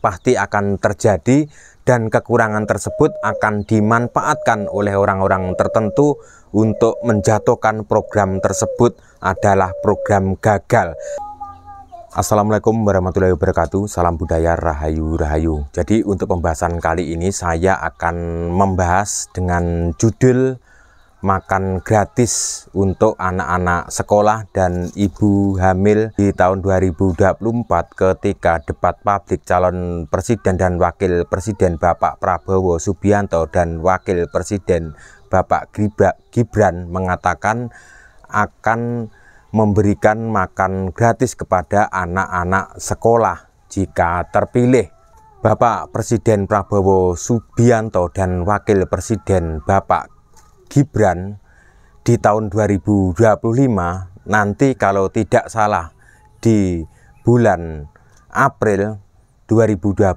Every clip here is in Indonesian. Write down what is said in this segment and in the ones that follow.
pasti akan terjadi, dan kekurangan tersebut akan dimanfaatkan oleh orang-orang tertentu untuk menjatuhkan program tersebut adalah program gagal. Assalamualaikum warahmatullahi wabarakatuh. Salam budaya, rahayu rahayu. Jadi untuk pembahasan kali ini saya akan membahas dengan judul makan gratis untuk anak-anak sekolah dan ibu hamil di tahun 2024 ketika debat publik calon presiden dan wakil presiden Bapak Prabowo Subianto dan wakil presiden Bapak Gibran mengatakan akan memberikan makan gratis kepada anak-anak sekolah jika terpilih. Bapak Presiden Prabowo Subianto dan wakil presiden Bapak Gibran di tahun 2025 nanti kalau tidak salah di bulan April 2025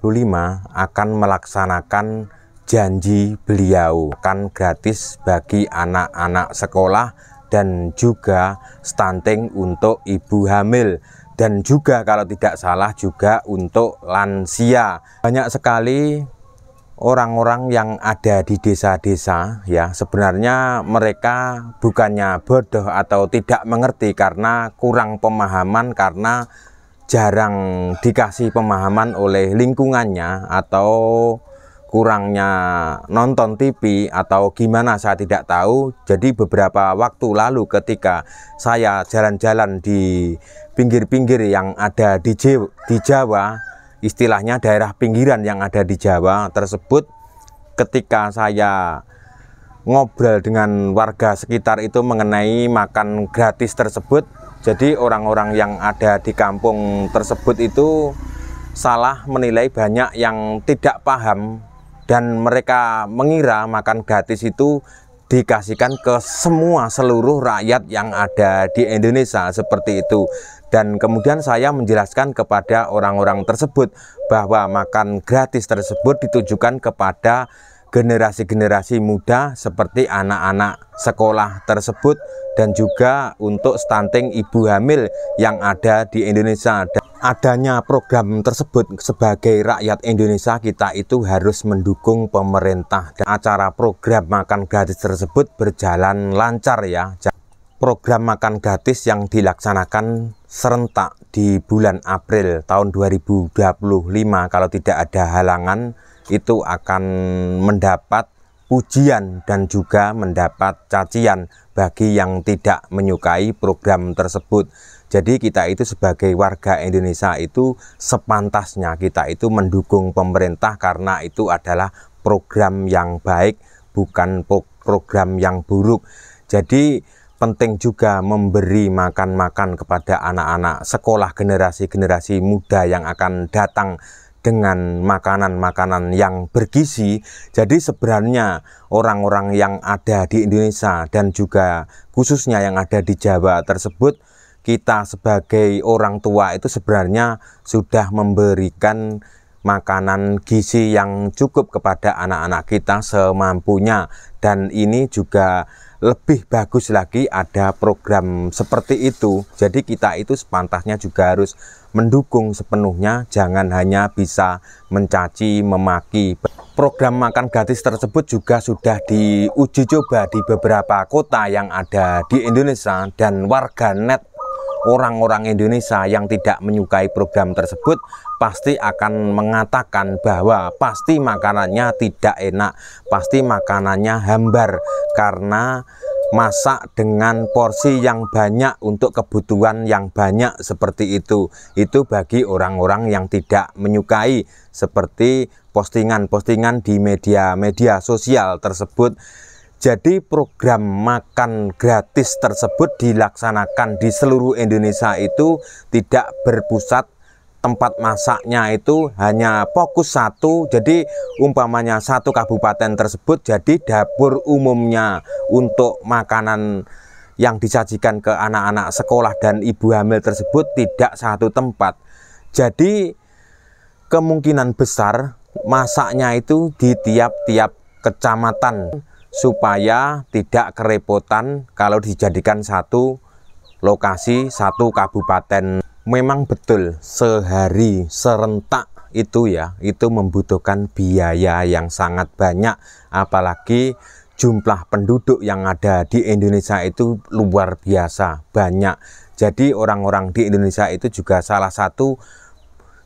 akan melaksanakan janji beliau akan gratis bagi anak-anak sekolah dan juga stunting untuk ibu hamil, dan juga kalau tidak salah juga untuk lansia. Banyak sekali orang-orang yang ada di desa-desa, ya, sebenarnya mereka bukannya bodoh atau tidak mengerti karena kurang pemahaman, karena jarang dikasih pemahaman oleh lingkungannya atau kurangnya nonton TV atau gimana saya tidak tahu. Jadi beberapa waktu lalu ketika saya jalan-jalan di pinggir-pinggir yang ada di Jawa, istilahnya daerah pinggiran yang ada di Jawa tersebut, ketika saya ngobrol dengan warga sekitar itu mengenai makan gratis tersebut, jadi orang-orang yang ada di kampung tersebut itu salah menilai, banyak yang tidak paham dan mereka mengira makan gratis itu dikasihkan ke seluruh rakyat yang ada di Indonesia seperti itu. Dan kemudian saya menjelaskan kepada orang-orang tersebut bahwa makan gratis tersebut ditujukan kepada generasi-generasi muda seperti anak-anak sekolah tersebut, dan juga untuk stunting ibu hamil yang ada di Indonesia. Dan adanya program tersebut sebagai rakyat Indonesia, kita itu harus mendukung pemerintah dan acara program makan gratis tersebut berjalan lancar, ya. Program makan gratis yang dilaksanakan serentak di bulan April tahun 2025 kalau tidak ada halangan itu akan mendapat pujian dan juga mendapat cacian bagi yang tidak menyukai program tersebut. Jadi kita itu sebagai warga Indonesia itu sepantasnya kita itu mendukung pemerintah karena itu adalah program yang baik, bukan program yang buruk. Jadi penting juga memberi makan-makan kepada anak-anak sekolah, generasi-generasi muda yang akan datang dengan makanan-makanan yang bergizi. Jadi sebenarnya orang-orang yang ada di Indonesia dan juga khususnya yang ada di Jawa tersebut, kita sebagai orang tua itu sebenarnya sudah memberikan makanan gizi yang cukup kepada anak-anak kita semampunya. Dan ini juga lebih bagus lagi ada program seperti itu. Jadi kita itu sepantasnya juga harus mendukung sepenuhnya, jangan hanya bisa mencaci memaki. Program makan gratis tersebut juga sudah diuji coba di beberapa kota yang ada di Indonesia, dan warganet orang-orang Indonesia yang tidak menyukai program tersebut pasti akan mengatakan bahwa pasti makanannya tidak enak, pasti makanannya hambar karena masak dengan porsi yang banyak untuk kebutuhan yang banyak seperti itu. Itu bagi orang-orang yang tidak menyukai seperti postingan-postingan di media-media sosial tersebut. Jadi program makan gratis tersebut dilaksanakan di seluruh Indonesia itu tidak berpusat tempat masaknya itu hanya fokus satu. Jadi umpamanya satu kabupaten tersebut, jadi dapur umumnya untuk makanan yang disajikan ke anak-anak sekolah dan ibu hamil tersebut tidak satu tempat. Jadi kemungkinan besar masaknya itu di tiap-tiap kecamatan, supaya tidak kerepotan kalau dijadikan satu lokasi, satu kabupaten. Memang betul sehari serentak itu ya, itu membutuhkan biaya yang sangat banyak, apalagi jumlah penduduk yang ada di Indonesia itu luar biasa banyak. Jadi orang-orang di Indonesia itu juga salah satu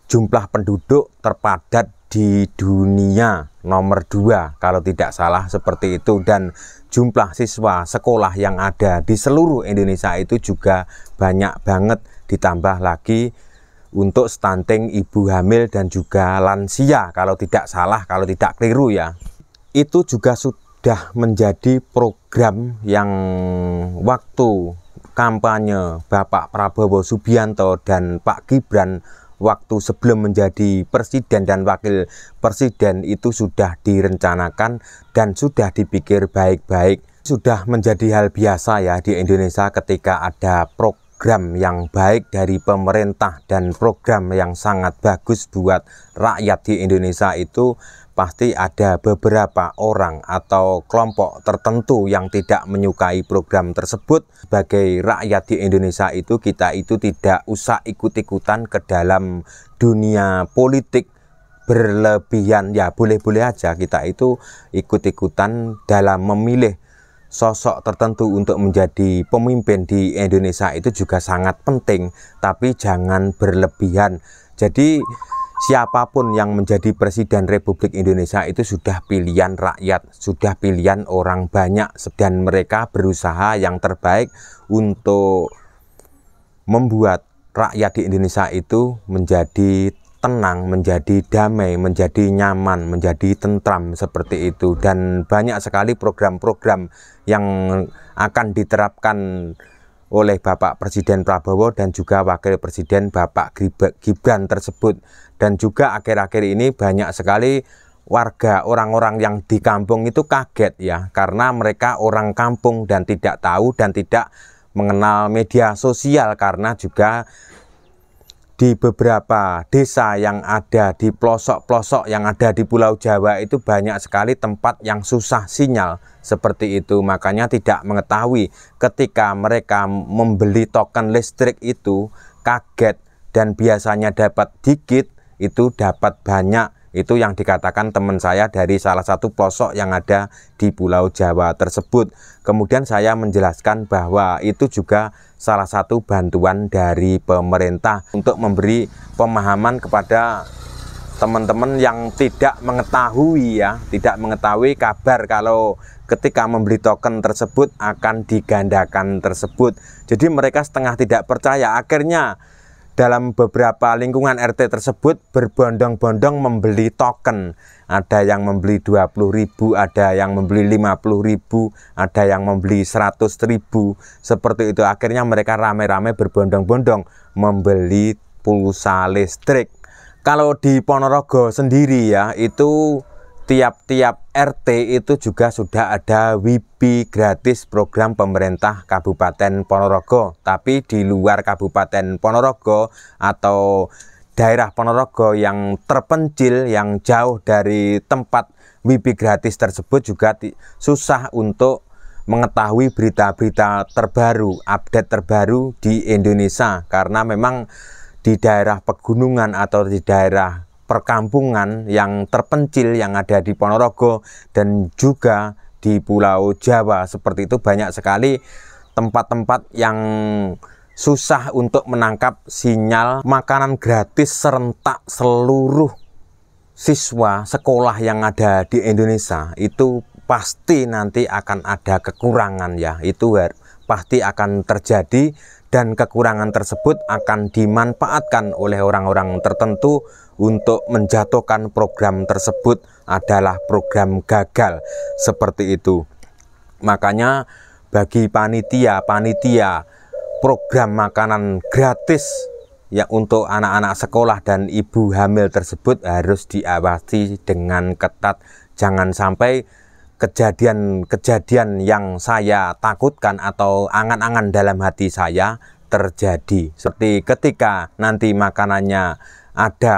jumlah penduduk terpadat di dunia nomor 2 kalau tidak salah seperti itu, dan jumlah siswa sekolah yang ada di seluruh Indonesia itu juga banyak banget, ditambah lagi untuk stunting, ibu hamil dan juga lansia kalau tidak salah, kalau tidak keliru ya. Itu juga sudah menjadi program yang waktu kampanye Bapak Prabowo Subianto dan Pak Gibran waktu sebelum menjadi presiden dan wakil presiden itu sudah direncanakan dan sudah dipikir baik-baik. Sudah menjadi hal biasa ya di Indonesia ketika ada program yang baik dari pemerintah dan program yang sangat bagus buat rakyat di Indonesia, itu pasti ada beberapa orang atau kelompok tertentu yang tidak menyukai program tersebut. Sebagai rakyat di Indonesia itu, kita itu tidak usah ikut-ikutan ke dalam dunia politik berlebihan ya, boleh-boleh aja kita itu ikut-ikutan dalam memilih sosok tertentu untuk menjadi pemimpin di Indonesia, itu juga sangat penting, tapi jangan berlebihan. Jadi siapapun yang menjadi presiden Republik Indonesia itu sudah pilihan rakyat, sudah pilihan orang banyak, dan mereka berusaha yang terbaik untuk membuat rakyat di Indonesia itu menjadi tenang, menjadi damai, menjadi nyaman, menjadi tentram seperti itu. Dan banyak sekali program-program yang akan diterapkan oleh Bapak Presiden Prabowo dan juga Wakil Presiden Bapak Gibran tersebut. Dan juga akhir-akhir ini banyak sekali warga, orang-orang yang di kampung itu kaget ya, karena mereka orang kampung dan tidak tahu dan tidak mengenal media sosial, karena juga di beberapa desa yang ada di pelosok-pelosok yang ada di Pulau Jawa itu banyak sekali tempat yang susah sinyal seperti itu. Makanya tidak mengetahui ketika mereka membeli token listrik itu kaget, dan biasanya dapat dikit itu dapat banyak. Itu yang dikatakan teman saya dari salah satu pelosok yang ada di Pulau Jawa tersebut. Kemudian saya menjelaskan bahwa itu juga salah satu bantuan dari pemerintah untuk memberi pemahaman kepada teman-teman yang tidak mengetahui ya, tidak mengetahui kabar kalau ketika membeli token tersebut akan digandakan tersebut. Jadi mereka setengah tidak percaya. Akhirnya dalam beberapa lingkungan RT tersebut berbondong-bondong membeli token. Ada yang membeli 20.000, ada yang membeli 50.000, ada yang membeli 100.000. Seperti itu. Akhirnya mereka rame-rame berbondong-bondong membeli pulsa listrik. Kalau di Ponorogo sendiri ya, itu tiap-tiap RT itu juga sudah ada WiFi gratis program pemerintah Kabupaten Ponorogo. Tapi di luar Kabupaten Ponorogo atau daerah Ponorogo yang terpencil, yang jauh dari tempat WiFi gratis tersebut, juga susah untuk mengetahui berita-berita terbaru, update terbaru di Indonesia. Karena memang di daerah pegunungan atau di daerah perkampungan yang terpencil yang ada di Ponorogo dan juga di Pulau Jawa seperti itu, banyak sekali tempat-tempat yang susah untuk menangkap sinyal makanan gratis serentak seluruh siswa sekolah yang ada di Indonesia. Itu pasti nanti akan ada kekurangan ya, itu pasti akan terjadi, dan kekurangan tersebut akan dimanfaatkan oleh orang-orang tertentu untuk menjatuhkan program tersebut adalah program gagal seperti itu. Makanya bagi panitia program makanan gratis ya untuk anak-anak sekolah dan ibu hamil tersebut harus diawasi dengan ketat. Jangan sampai kejadian-kejadian yang saya takutkan atau angan-angan dalam hati saya terjadi. Seperti ketika nanti makanannya ada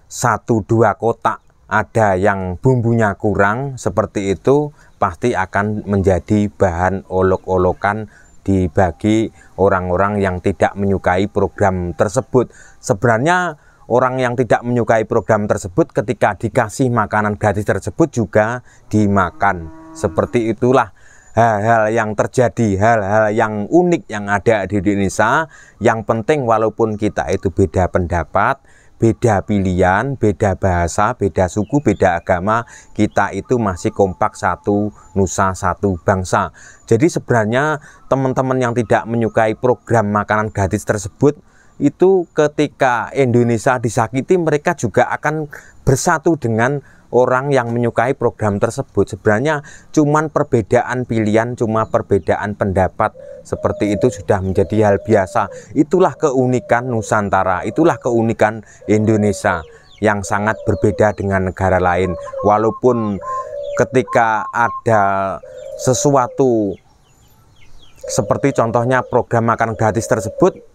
1-2 kotak, ada yang bumbunya kurang, seperti itu pasti akan menjadi bahan olok-olokan dibagi orang-orang yang tidak menyukai program tersebut. Sebenarnya orang yang tidak menyukai program tersebut ketika dikasih makanan gratis tersebut juga dimakan. Seperti itulah hal-hal yang terjadi, hal-hal yang unik yang ada di Indonesia. Yang penting walaupun kita itu beda pendapat, beda pilihan, beda bahasa, beda suku, beda agama, kita itu masih kompak satu nusa, satu bangsa. Jadi sebenarnya teman-teman yang tidak menyukai program makanan gratis tersebut, itu ketika Indonesia disakiti, mereka juga akan bersatu dengan orang yang menyukai program tersebut. Sebenarnya cuman perbedaan pilihan, cuma perbedaan pendapat, seperti itu sudah menjadi hal biasa. Itulah keunikan Nusantara, itulah keunikan Indonesia yang sangat berbeda dengan negara lain. Walaupun ketika ada sesuatu seperti contohnya program makan gratis tersebut,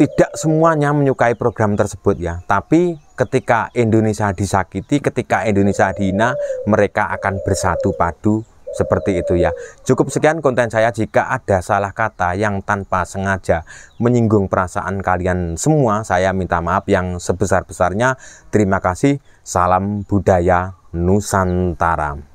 tidak semuanya menyukai program tersebut ya. Tapi ketika Indonesia disakiti, ketika Indonesia dihina, mereka akan bersatu padu seperti itu ya. Cukup sekian konten saya. Jika ada salah kata yang tanpa sengaja menyinggung perasaan kalian semua, saya minta maaf yang sebesar-besarnya. Terima kasih. Salam budaya Nusantara.